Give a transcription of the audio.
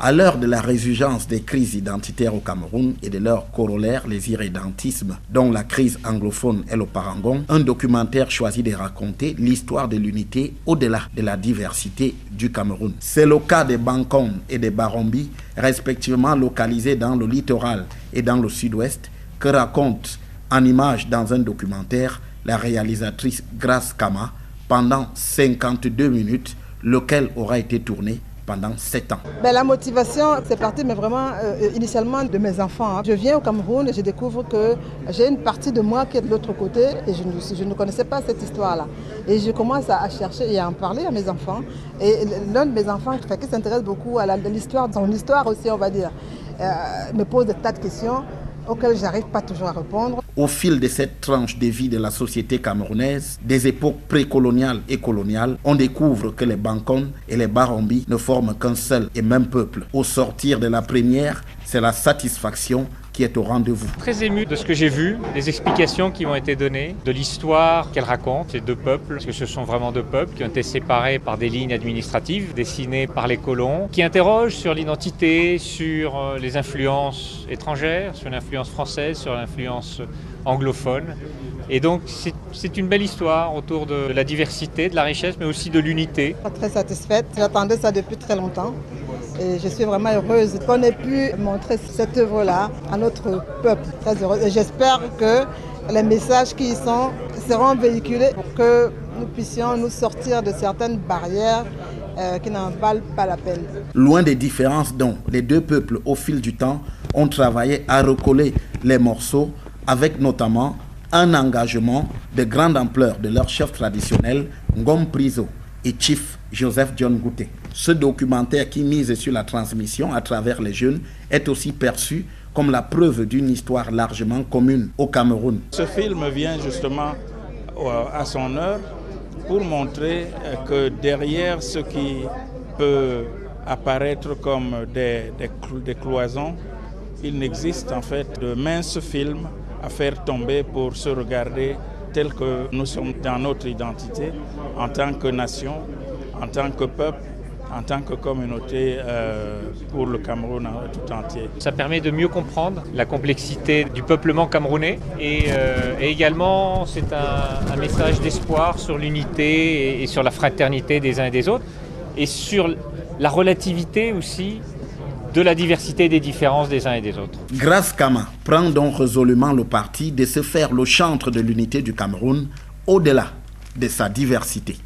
À l'heure de la résurgence des crises identitaires au Cameroun et de leur corollaire, les irrédentismes, dont la crise anglophone est le parangon, un documentaire choisit de raconter l'histoire de l'unité au-delà de la diversité du Cameroun. C'est le cas des Bankong et des Barombi, respectivement localisés dans le littoral et dans le sud-ouest, que raconte en images dans un documentaire la réalisatrice Grace Kama pendant 52 minutes, lequel aura été tourné pendant 7 ans. La motivation, c'est parti, mais vraiment initialement de mes enfants. Je viens au Cameroun et je découvre que j'ai une partie de moi qui est de l'autre côté et je ne connaissais pas cette histoire-là. Et je commence à chercher et à en parler à mes enfants. Et l'un de mes enfants qui s'intéresse beaucoup à l'histoire, son histoire aussi, on va dire, me pose des tas de questions auxquelles je n'arrive pas toujours à répondre. Au fil de cette tranche de vie de la société camerounaise, des époques précoloniales et coloniales, on découvre que les Bankong et les Barombi ne forment qu'un seul et même peuple. Au sortir de la première, c'est la satisfaction qui est au rendez-vous. Très ému de ce que j'ai vu, des explications qui m'ont été données, de l'histoire qu'elle raconte, ces deux peuples, parce que ce sont vraiment deux peuples qui ont été séparés par des lignes administratives dessinées par les colons, qui interrogent sur l'identité, sur les influences étrangères, sur l'influence française, sur l'influence anglophone. Et donc c'est une belle histoire autour de la diversité, de la richesse, mais aussi de l'unité. Très satisfaite, j'attendais ça depuis très longtemps. Et je suis vraiment heureuse qu'on ait pu montrer cette œuvre-là à notre peuple. Très heureuse. Et j'espère que les messages qui y sont seront véhiculés pour que nous puissions nous sortir de certaines barrières qui n'en valent pas la peine. Loin des différences dont les deux peuples, au fil du temps, ont travaillé à recoller les morceaux, avec notamment un engagement de grande ampleur de leur chef traditionnel, Ngom Prizo et Chief Joseph John Gouté. Ce documentaire qui mise sur la transmission à travers les jeunes est aussi perçu comme la preuve d'une histoire largement commune au Cameroun. Ce film vient justement à son heure pour montrer que derrière ce qui peut apparaître comme des cloisons, il n'existe en fait de minces films à faire tomber pour se regarder tel que nous sommes dans notre identité en tant que nation, en tant que peuple, en tant que communauté pour le Cameroun tout entier. Ça permet de mieux comprendre la complexité du peuplement camerounais et également c'est un message d'espoir sur l'unité et sur la fraternité des uns et des autres et sur la relativité aussi de la diversité et des différences des uns et des autres. Grace Kama prend donc résolument le parti de se faire le chantre de l'unité du Cameroun au-delà de sa diversité.